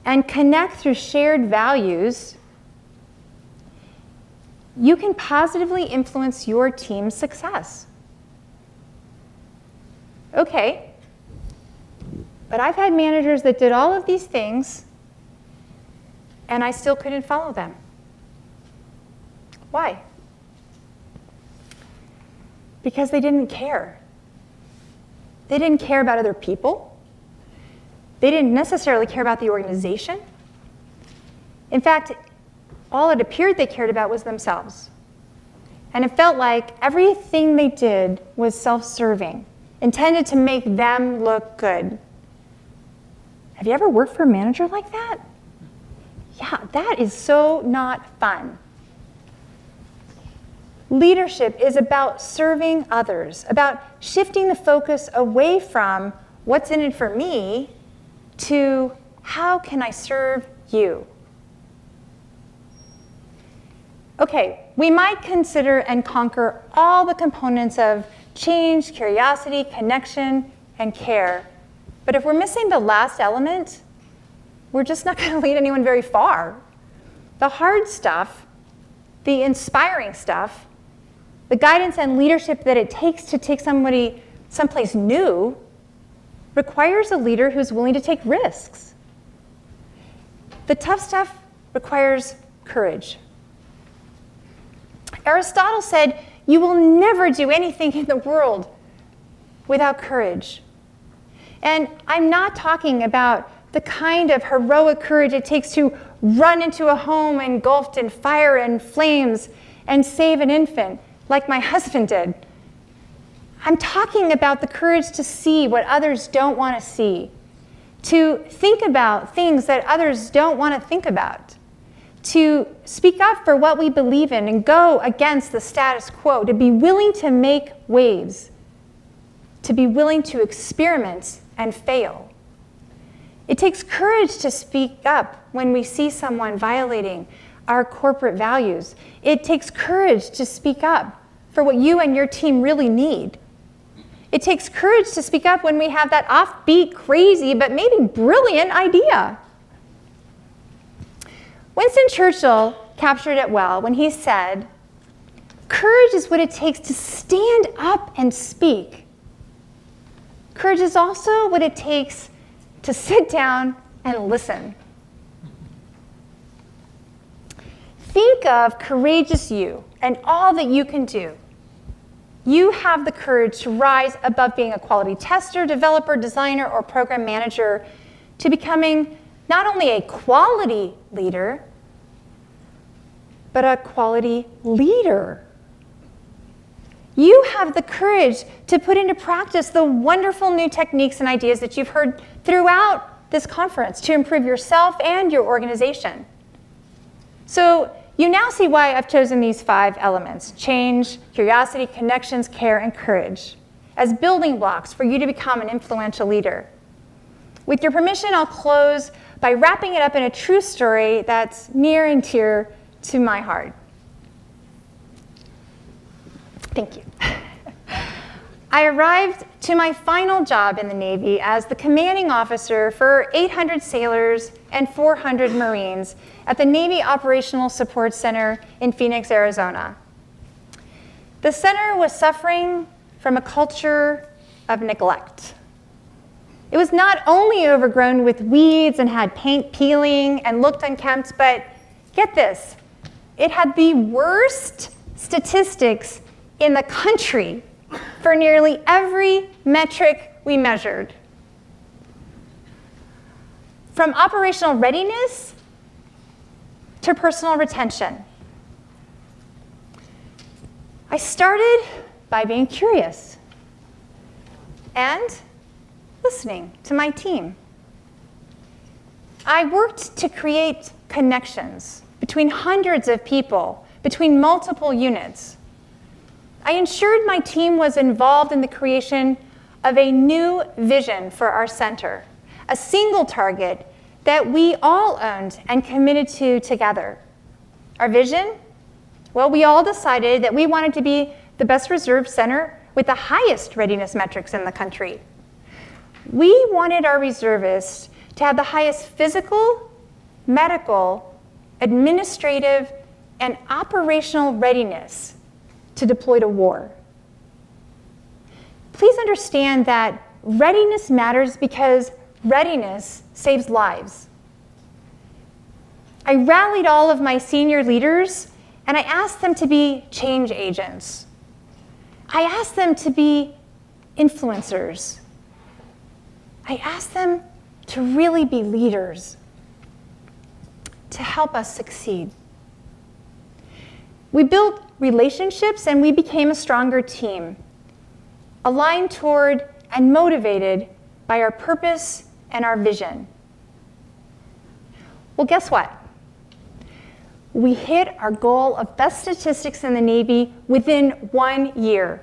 and connect through shared values, you can positively influence your team's success. Okay, but I've had managers that did all of these things and I still couldn't follow them. Why? Because they didn't care. They didn't care about other people. They didn't necessarily care about the organization. In fact, all it appeared they cared about was themselves. And it felt like everything they did was self-serving, intended to make them look good. Have you ever worked for a manager like that? Yeah, that is so not fun. Leadership is about serving others, about shifting the focus away from what's in it for me to how can I serve you? Okay, we might consider and conquer all the components of change, curiosity, connection, and care. But if we're missing the last element, we're just not going to lead anyone very far. The hard stuff, the inspiring stuff, the guidance and leadership that it takes to take somebody someplace new requires a leader who's willing to take risks. The tough stuff requires courage. Aristotle said, you will never do anything in the world without courage. And I'm not talking about the kind of heroic courage it takes to run into a home engulfed in fire and flames and save an infant, like my husband did. I'm talking about the courage to see what others don't want to see, to think about things that others don't want to think about, to speak up for what we believe in and go against the status quo, to be willing to make waves, to be willing to experiment and fail. It takes courage to speak up when we see someone violating our corporate values. It takes courage to speak up for what you and your team really need. It takes courage to speak up when we have that offbeat, crazy, but maybe brilliant idea. Winston Churchill captured it well when he said, courage is what it takes to stand up and speak. Courage is also what it takes to sit down and listen. Think of courageous you and all that you can do. You have the courage to rise above being a quality tester, developer, designer, or program manager to becoming not only a quality leader, but a quality leader. You have the courage to put into practice the wonderful new techniques and ideas that you've heard throughout this conference to improve yourself and your organization. So you now see why I've chosen these 5 elements: change, curiosity, connections, care, and courage, as building blocks for you to become an influential leader. With your permission, I'll close by wrapping it up in a true story that's near and dear to my heart. Thank you. I arrived to my final job in the Navy as the commanding officer for 800 sailors and 400 Marines at the Navy Operational Support Center in Phoenix, Arizona. The center was suffering from a culture of neglect. It was not only overgrown with weeds and had paint peeling and looked unkempt, but get this, it had the worst statistics in the country for nearly every metric we measured. From operational readiness to personal retention. I started by being curious and listening to my team. I worked to create connections between hundreds of people, between multiple units. I ensured my team was involved in the creation of a new vision for our center, a single target that we all owned and committed to together. Our vision? Well, we all decided that we wanted to be the best reserve center with the highest readiness metrics in the country. We wanted our reservists to have the highest physical, medical, administrative, and operational readiness to deploy to war. Please understand that readiness matters because readiness saves lives. I rallied all of my senior leaders and I asked them to be change agents. I asked them to be influencers. I asked them to really be leaders, to help us succeed. We built relationships and we became a stronger team, aligned toward and motivated by our purpose and our vision. Well, guess what? We hit our goal of best statistics in the Navy within 1 year.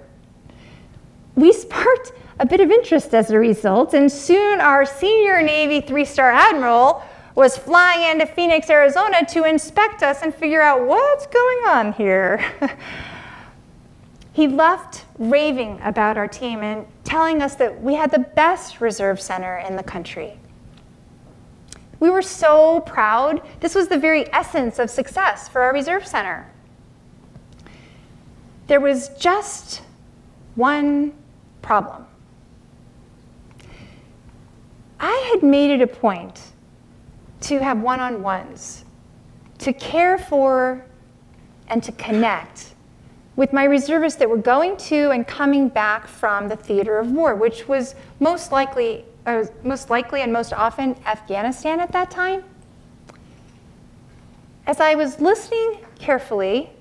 We sparked a bit of interest as a result, and soon our senior Navy 3-star admiral was flying into Phoenix, Arizona to inspect us and figure out what's going on here. He left raving about our team and telling us that we had the best reserve center in the country. We were so proud. This was the very essence of success for our reserve center. There was just one problem. I had made it a point to have one-on-ones, to care for and to connect with my reservists that were going to and coming back from the theater of war, which was most likely and most often Afghanistan at that time. As I was listening carefully,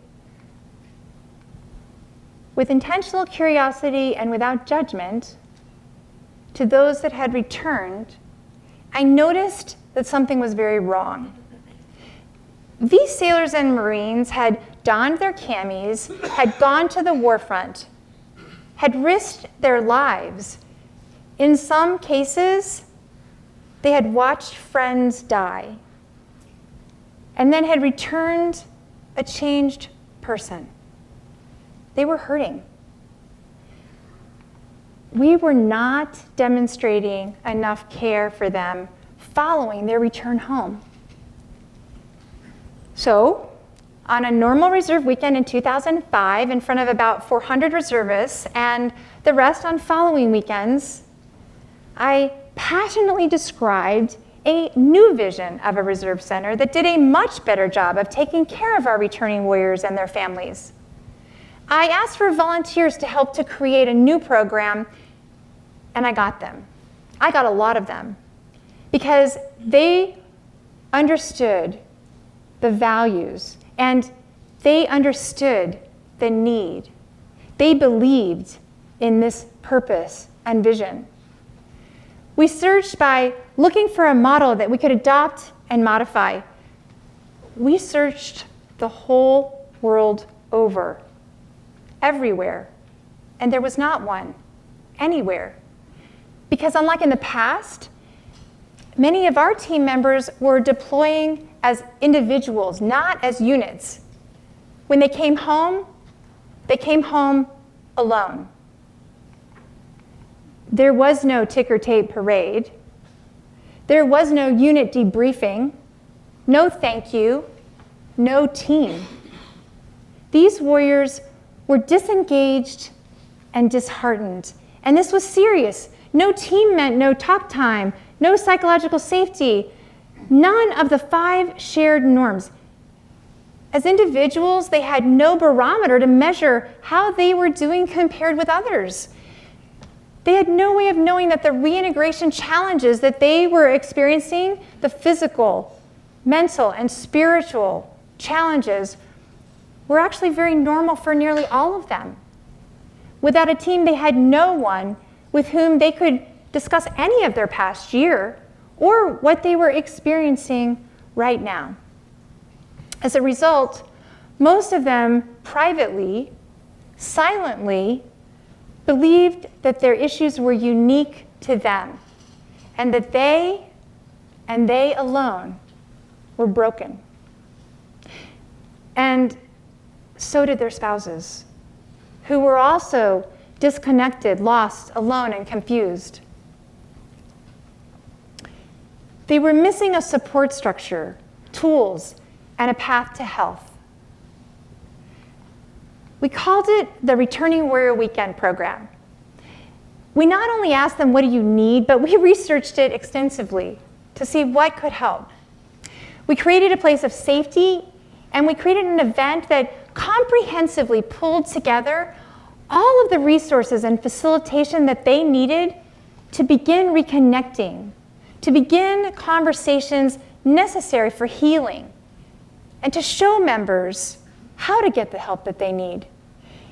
with intentional curiosity and without judgment, to those that had returned, I noticed that something was very wrong. These sailors and Marines had donned their camis, had gone to the war front, had risked their lives. In some cases, they had watched friends die, and then had returned a changed person. They were hurting. We were not demonstrating enough care for them following their return home. So, on a normal reserve weekend in 2005, in front of about 400 reservists, and the rest on following weekends, I passionately described a new vision of a reserve center that did a much better job of taking care of our returning warriors and their families. I asked for volunteers to help to create a new program, and I got them. I got a lot of them because they understood the values and they understood the need. They believed in this purpose and vision. We searched by looking for a model that we could adopt and modify. We searched the whole world over, everywhere, and there was not one, anywhere. Because unlike in the past, many of our team members were deploying as individuals, not as units. When they came home alone. There was no ticker tape parade. There was no unit debriefing, no thank you, no team. These warriors were disengaged and disheartened, and this was serious. No team meant no talk time, no psychological safety, none of the 5 shared norms. As individuals, they had no barometer to measure how they were doing compared with others. They had no way of knowing that the reintegration challenges that they were experiencing, the physical, mental, and spiritual challenges, were actually very normal for nearly all of them. Without a team, they had no one with whom they could discuss any of their past year or what they were experiencing right now. As a result, most of them privately silently believed that their issues were unique to them and that they, and they alone, were broken. And so did their spouses, who were also disconnected, lost, alone, and confused. They were missing a support structure, tools, and a path to health. We called it the Returning Warrior Weekend program. We not only asked them, what do you need, but we researched it extensively to see what could help. We created a place of safety, and we created an event that comprehensively pulled together all of the resources and facilitation that they needed to begin reconnecting, to begin conversations necessary for healing, and to show members how to get the help that they need.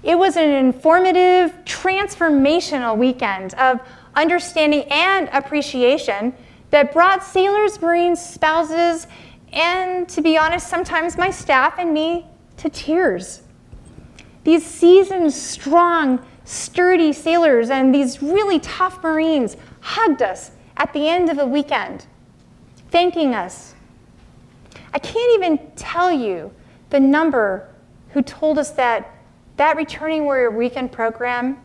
It was an informative, transformational weekend of understanding and appreciation that brought sailors, Marines, spouses, and to be honest, sometimes my staff and me to tears. These seasoned, strong, sturdy sailors and these really tough Marines hugged us at the end of the weekend, thanking us. I can't even tell you the number who told us that that Returning Warrior Weekend program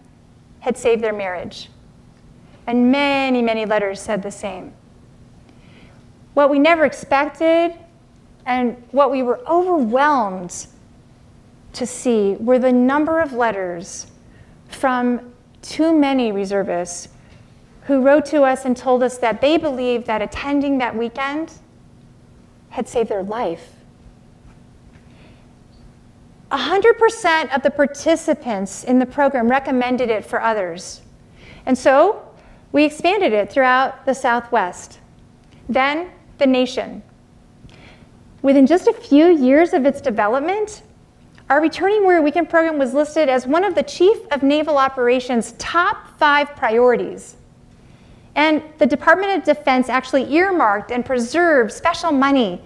had saved their marriage. And many, many letters said the same. What we never expected and what we were overwhelmed to see were the number of letters from too many reservists who wrote to us and told us that they believed that attending that weekend had saved their life. 100% of the participants in the program recommended it for others. And so we expanded it throughout the Southwest, then the nation. Within just a few years of its development, our Returning Warrior Weekend program was listed as one of the Chief of Naval Operations' top 5 priorities. And the Department of Defense actually earmarked and preserved special money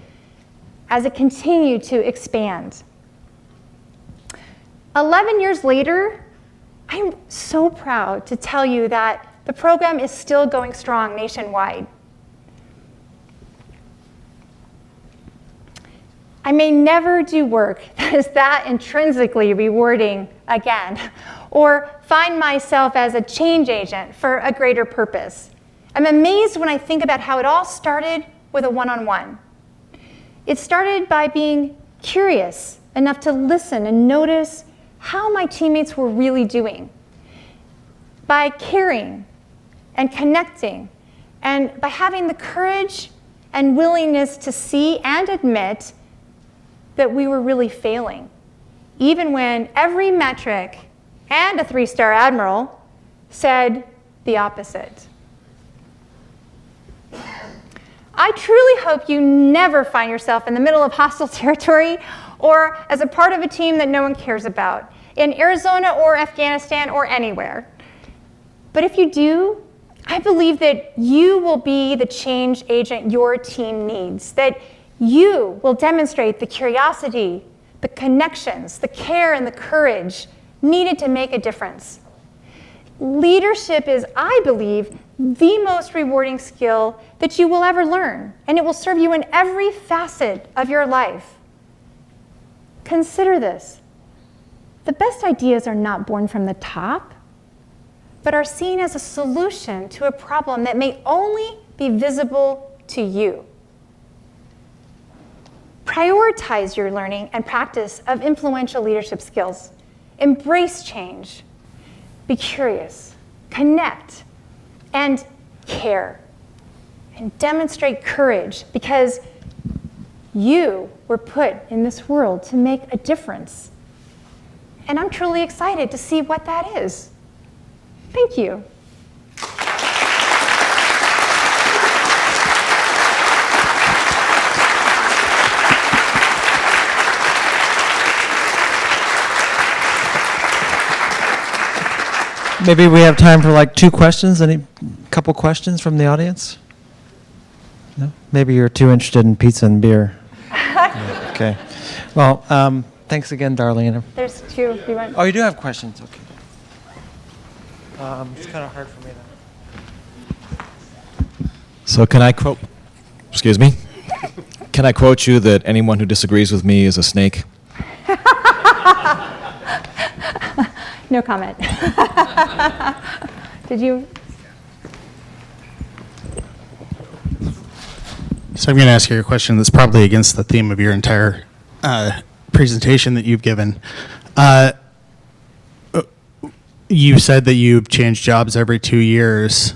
as it continued to expand. 11 years later, I'm so proud to tell you that the program is still going strong nationwide. I may never do work that is that intrinsically rewarding again, or find myself as a change agent for a greater purpose. I'm amazed when I think about how it all started with a one-on-one. It started by being curious enough to listen and notice how my teammates were really doing, by caring and connecting, and by having the courage and willingness to see and admit that we were really failing, even when every metric and a 3-star admiral said the opposite. I truly hope you never find yourself in the middle of hostile territory or as a part of a team that no one cares about, in Arizona or Afghanistan or anywhere. But if you do, I believe that you will be the change agent your team needs, that you will demonstrate the curiosity, the connections, the care, and the courage needed to make a difference. Leadership is, I believe, the most rewarding skill that you will ever learn, and it will serve you in every facet of your life. Consider this. The best ideas are not born from the top, but are seen as a solution to a problem that may only be visible to you. Prioritize your learning and practice of influential leadership skills. Embrace change. Be curious, connect, and care. And demonstrate courage, because you were put in this world to make a difference. And I'm truly excited to see what that is. Thank you. Maybe we have time for like 2 questions. Any couple questions from the audience? No? Maybe you're too interested in pizza and beer. Yeah, okay. Well, Thanks again, Darlene. There's two. You want? Oh, you do have questions? Okay. It's kind of hard for me to. So can I quote, excuse me? Can I quote you that anyone who disagrees with me is a snake? No comment. Did you? So I'm going to ask you a question that's probably against the theme of your entire presentation that you've given. You said that you've changed jobs every 2 years.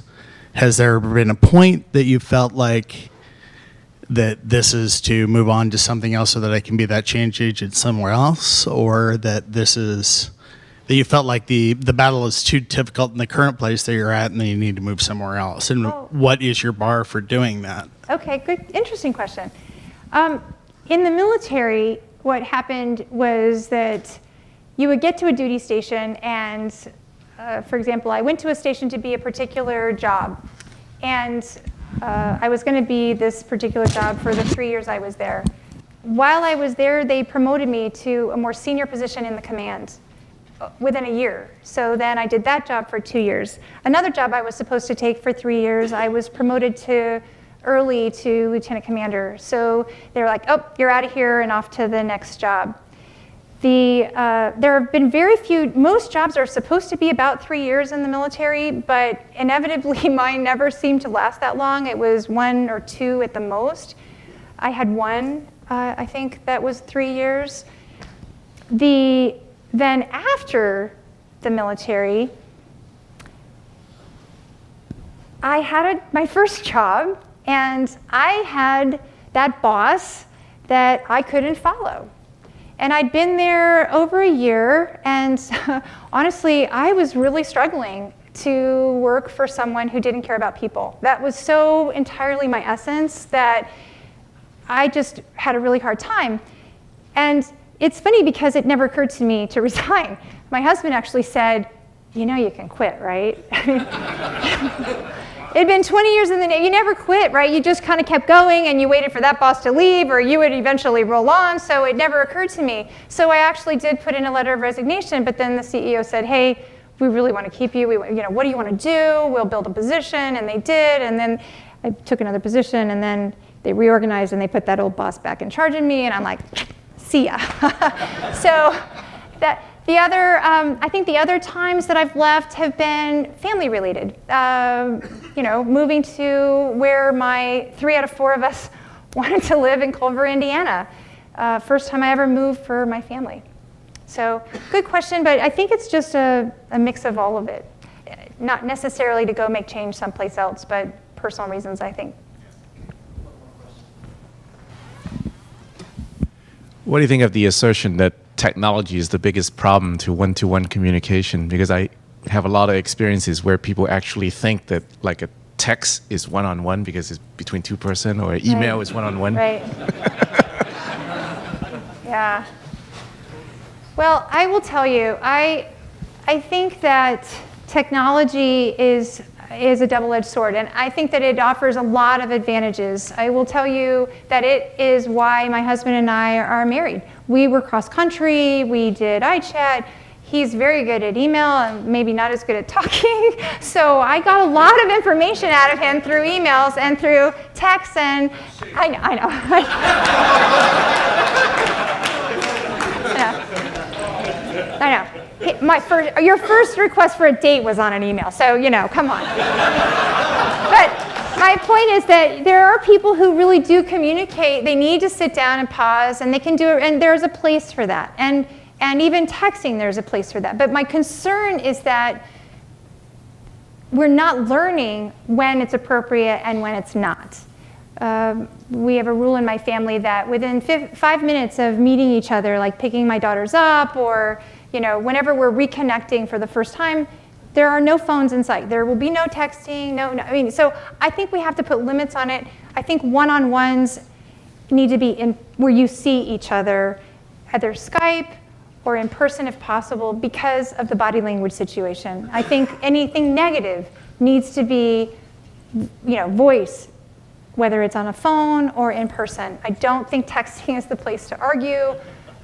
Has there been a point that you felt like that this is to move on to something else so that I can be that change agent somewhere else, or that this is that you felt like the battle is too difficult in the current place that you're at and then you need to move somewhere else? And what is your bar for doing that? Okay, good, interesting question. In the military, what happened was that you would get to a duty station and, for example, I went to a station to be a particular job. And I was going to be this particular job for the 3 years I was there. While I was there, they promoted me to a more senior position in the command within a year. So then I did that job for 2 years. Another job I was supposed to take for 3 years, I was promoted to early to lieutenant commander. So they were like, oh, you're out of here and off to the next job. There have been very few, most jobs are supposed to be about 3 years in the military, but inevitably mine never seemed to last that long. It was 1 or 2 at the most. I had one, I think, that was 3 years. Then after the military, I had my first job, and I had that boss that I couldn't follow. And I'd been there over a year, and honestly, I was really struggling to work for someone who didn't care about people. That was so entirely my essence that I just had a really hard time. And it's funny because it never occurred to me to resign. My husband actually said, you know you can quit, right? It'd been 20 years in the Navy. You never quit, right? You just kind of kept going and you waited for that boss to leave or you would eventually roll on, so it never occurred to me. So I actually did put in a letter of resignation, but then the CEO said, hey, we really want to keep you. What do you want to do? We'll build a position, and they did, and then I took another position, and then they reorganized and they put that old boss back in charge of me, and I'm like, see ya. So I think the other times that I've left have been family related. Moving to where my 3 out of 4 of us wanted to live in Culver, Indiana. First time I ever moved for my family. So good question, but I think it's just a mix of all of it. Not necessarily to go make change someplace else, but personal reasons, I think. What do you think of the assertion that technology is the biggest problem to one-to-one communication? Because I have a lot of experiences where people actually think that like a text is one-on-one because it's between 2 person, or an email is one-on-one. Right. Yeah. Well, I will tell you, I think that technology is a double-edged sword, and I think that it offers a lot of advantages. I will tell you that it is why my husband and I are married. We were cross-country, we did iChat. He's very good at email and maybe not as good at talking, so I got a lot of information out of him through emails and through texts, and I know. I know. Your first request for a date was on an email, so, come on. But my point is that there are people who really do communicate. They need to sit down and pause, and they can do it, and there's a place for that. And even texting, there's a place for that. But my concern is that we're not learning when it's appropriate and when it's not. We have a rule in my family that within 5 minutes of meeting each other, like picking my daughters up or whenever we're reconnecting for the first time, there are no phones in sight. There will be no texting, so I think we have to put limits on it. I think one-on-ones need to be in where you see each other, either Skype or in person if possible, because of the body language situation. I think anything negative needs to be, voice, whether it's on a phone or in person. I don't think texting is the place to argue.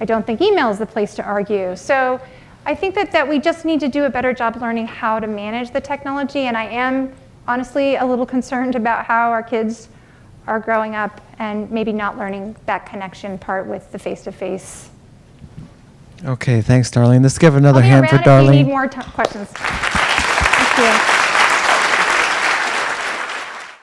I don't think email is the place to argue. So I think that we just need to do a better job learning how to manage the technology, and I am honestly a little concerned about how our kids are growing up and maybe not learning that connection part with the face-to-face. Okay, thanks, Darlene. Let's give another I'll be hand for around if you need Darlene. more questions. Thank you.